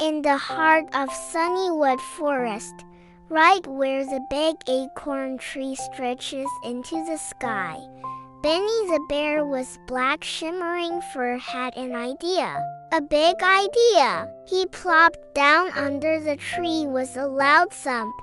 in the heart of Sunnywood Forest, right where the big acorn tree stretches into the sky. Benny the bear with black shimmering fur had an idea. A big idea. He plopped down under the tree with a loud thump,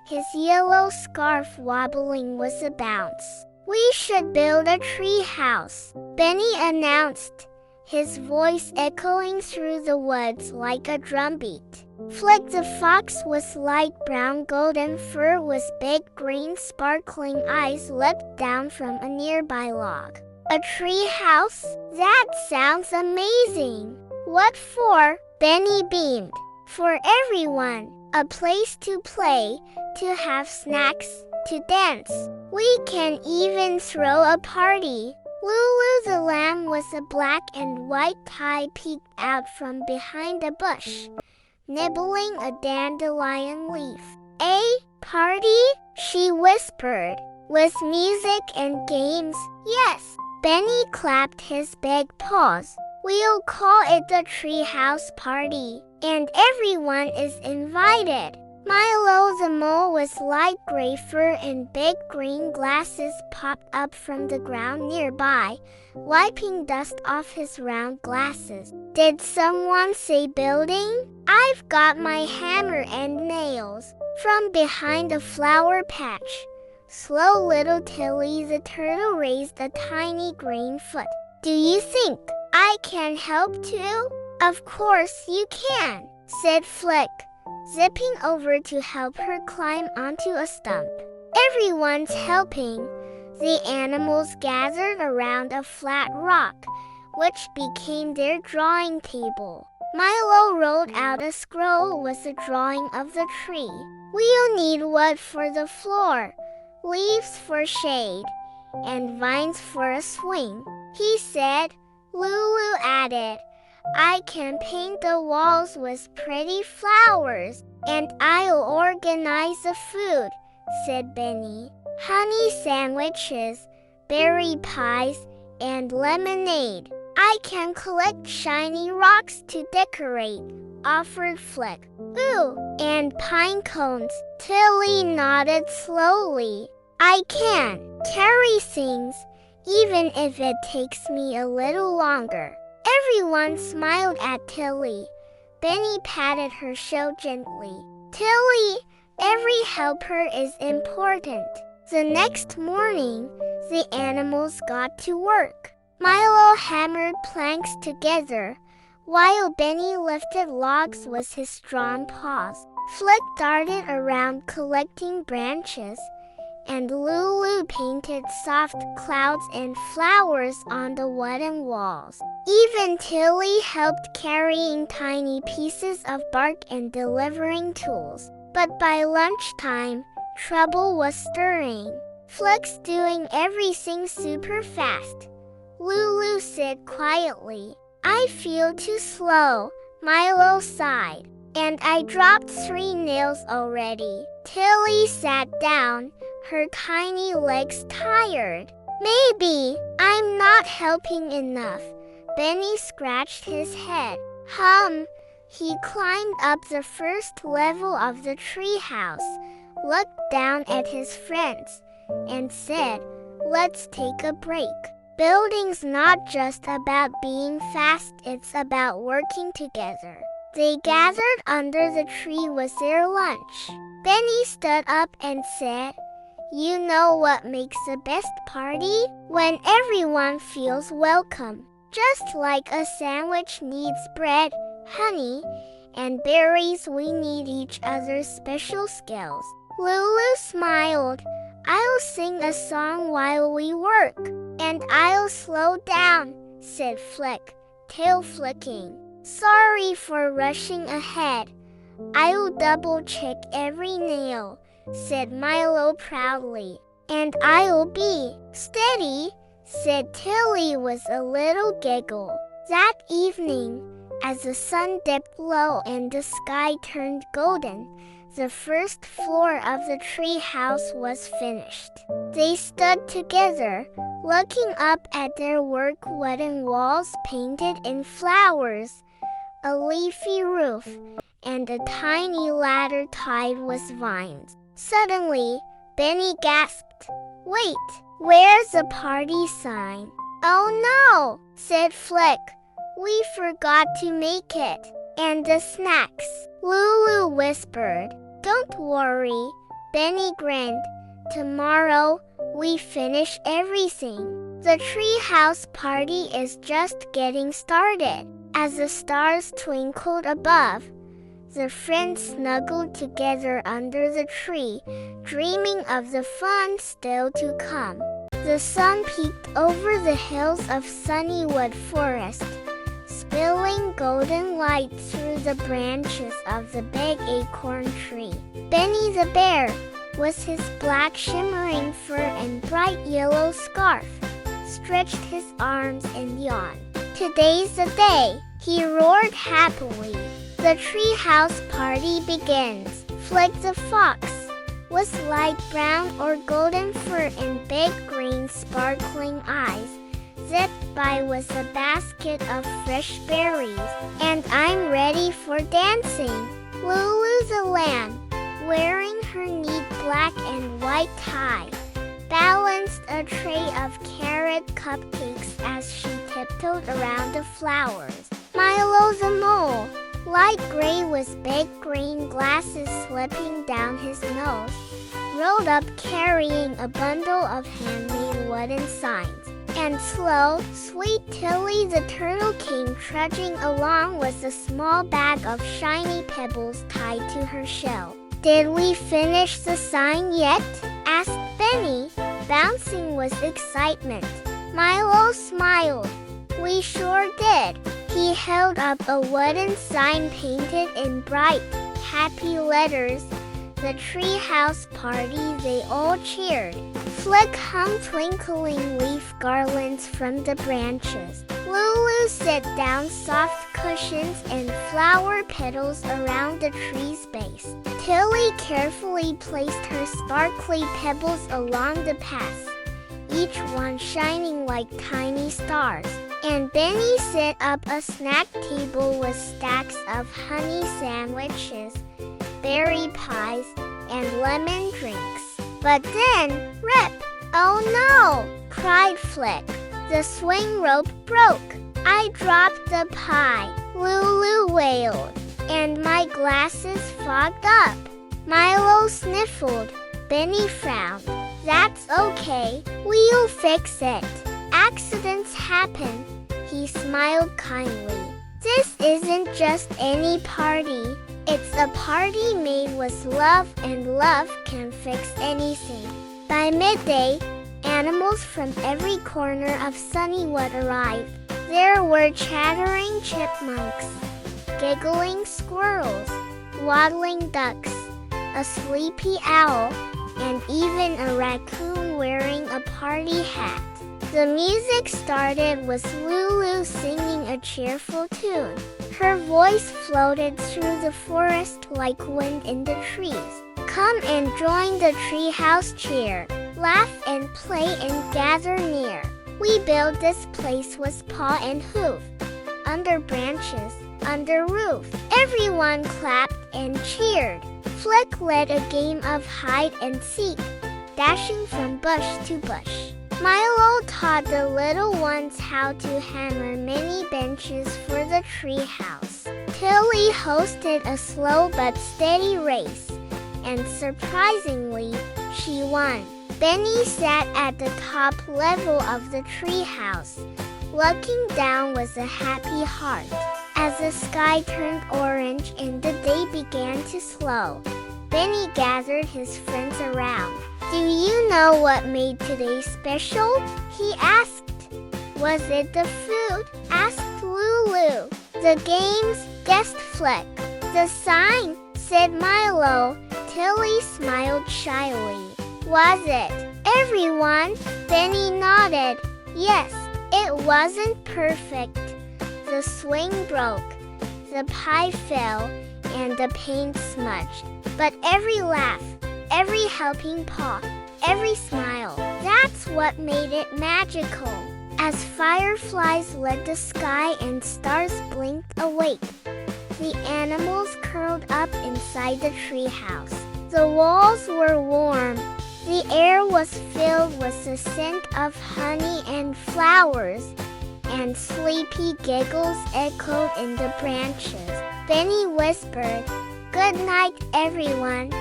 his yellow scarf wobbling with a bounce. "We should build a tree house," Benny announced, his voice echoing through the woods like a drumbeat. Flick the fox with light brown golden fur with big green sparkling eyes leapt down from a nearby log. "A tree house? That sounds amazing." "What for?" Benny beamed. "For everyone. A place to play, to have snacks, to dance. We can even throw a party." Lulu the lamb with a black and white tie peeked out from behind a bush, nibbling a dandelion leaf. "A party?" she whispered. "With music and games?" "Yes." Benny clapped his big paws. "We'll call it the Treehouse Party, and everyone is invited." Milo the mole with light gray fur and big green glasses popped up from the ground nearby, wiping dust off his round glasses. "Did someone say building? I've got my hammer and nails." From behind a flower patch, slow little Tilly the turtle raised a tiny green foot. "Do you think I can help too?" "Of course you can," said Flick, zipping over to help her climb onto a stump. Everyone's helping. The animals gathered around a flat rock, which became their drawing table. Milo rolled out a scroll with a drawing of the tree. "We'll need wood for the floor, leaves for shade, and vines for a swing," he said. Lulu added, "I can paint the walls with pretty flowers, and I'll organize the food," said Benny. "Honey sandwiches, berry pies, and lemonade. I can collect shiny rocks to decorate," offered Flick. "Ooh, and pine cones," Tilly nodded slowly. "I can carry things, even if it takes me a little longer." Everyone smiled at Tilly. Benny patted her show gently. "Tilly, every helper is important." The next morning, the animals got to work. Milo hammered planks together, while Benny lifted logs with his strong paws. Flick darted around collecting branches, and Lulu painted soft clouds and flowers on the wooden walls. Even Tilly helped carrying tiny pieces of bark and delivering tools. But by lunchtime, trouble was stirring. Flick's doing everything super fast. Lulu said quietly. "I feel too slow," Milo sighed. "And I dropped 3 nails already." Tilly sat down, her tiny legs tired. "Maybe I'm not helping enough." Benny scratched his head. He climbed up the first level of the treehouse, looked down at his friends, and said, "Let's take a break. Building's not just about being fast, it's about working together." They gathered under the tree with their lunch. Benny stood up and said, "You know what makes the best party? When everyone feels welcome. Just like a sandwich needs bread, honey, and berries, we need each other's special skills." Lulu smiled. "I'll sing a song while we work." "And I'll slow down," said Flick, tail flicking. "Sorry for rushing ahead. I'll double-check every nail," said Milo proudly. "And I'll be steady," said Tilly with a little giggle. That evening, as the sun dipped low and the sky turned golden, the first floor of the treehouse was finished. They stood together, looking up at their work wooden walls painted in flowers, a leafy roof, and a tiny ladder tied with vines. Suddenly, Benny gasped, "Wait, where's the party sign?" "Oh no," said Flick. "We forgot to make it. And the snacks," Lulu whispered. "Don't worry," Benny grinned. "Tomorrow, we finish everything. The treehouse party is just getting started." As the stars twinkled above, the friends snuggled together under the tree, dreaming of the fun still to come. The sun peeked over the hills of Sunnywood Forest, spilling golden light through the branches of the big acorn tree. Benny the bear, with his black shimmering fur and bright yellow scarf, stretched his arms and yawned. "Today's the day," he roared happily. "The treehouse party begins." Flick the fox, with light brown or golden fur and big green sparkling eyes, zipped by with a basket of fresh berries. "And I'm ready for dancing." Lulu the lamb, wearing her neat black and white tie, balanced a tray of carrot cupcakes as she tiptoed around the flowers. Milo the mole, light gray with big green glasses slipping down his nose, rolled up carrying a bundle of handmade wooden signs. And slow, sweet Tilly the turtle came trudging along with a small bag of shiny pebbles tied to her shell. "Did we finish the sign yet?" asked Benny, bouncing with excitement. Milo smiled. "We sure did." He held up a wooden sign painted in bright, happy letters. "The treehouse party," they all cheered. Flick hung twinkling leaf garlands from the branches. Lulu set down soft cushions and flower petals around the tree's base. Tilly carefully placed her sparkly pebbles along the paths, each one shining like tiny stars. And Benny set up a snack table with stacks of honey sandwiches, berry pies, and lemon drinks. But then, rip! "Oh no!" cried Flick. "The swing rope broke. I dropped the pie," Lulu wailed. "And my glasses fogged up." Milo sniffled. Benny frowned. "That's okay. We'll fix it. Accidents happen." He smiled kindly. "This isn't just any party. It's a party made with love, and love can fix anything." By midday, animals from every corner of Sunnywood arrived. There were chattering chipmunks, giggling squirrels, waddling ducks, a sleepy owl, and even a raccoon wearing a party hat. The music started with Lulu singing a cheerful tune. Her voice floated through the forest like wind in the trees. "Come and join the treehouse cheer. Laugh and play and gather near. We build this place with paw and hoof. Under branches, under roof." Everyone clapped and cheered. Flick led a game of hide and seek, dashing from bush to bush. Milo taught the little ones how to hammer many benches for the treehouse. Tilly hosted a slow but steady race, and surprisingly, she won. Benny sat at the top level of the treehouse, looking down with a happy heart. As the sky turned orange and the day began to slow, Benny gathered his friends around. "Do you know what made today special?" he asked. "Was it the food?" asked Lulu. "The games?" guessed Flick. "The sign?" said Milo. Tilly smiled shyly. "Was it?" "Everyone?" Benny nodded. "Yes, it wasn't perfect. The swing broke, the pie fell, and the paint smudged. But every laugh, every helping paw, every smile, that's what made it magical." As fireflies lit the sky and stars blinked awake, The animals curled up inside the treehouse. The walls were warm. The air was filled with the scent of honey and flowers, and sleepy giggles echoed in the branches. Benny whispered, "Good night, everyone.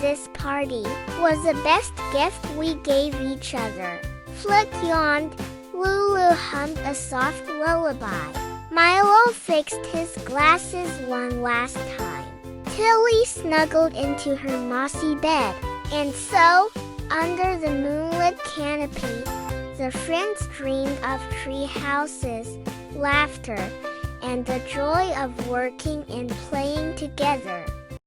This party was the best gift we gave each other." Flick yawned. Lulu hummed a soft lullaby. Milo fixed his glasses one last time. Tilly snuggled into her mossy bed. And so, under the moonlit canopy, the friends dreamed of tree houses, laughter, and the joy of working and playing together.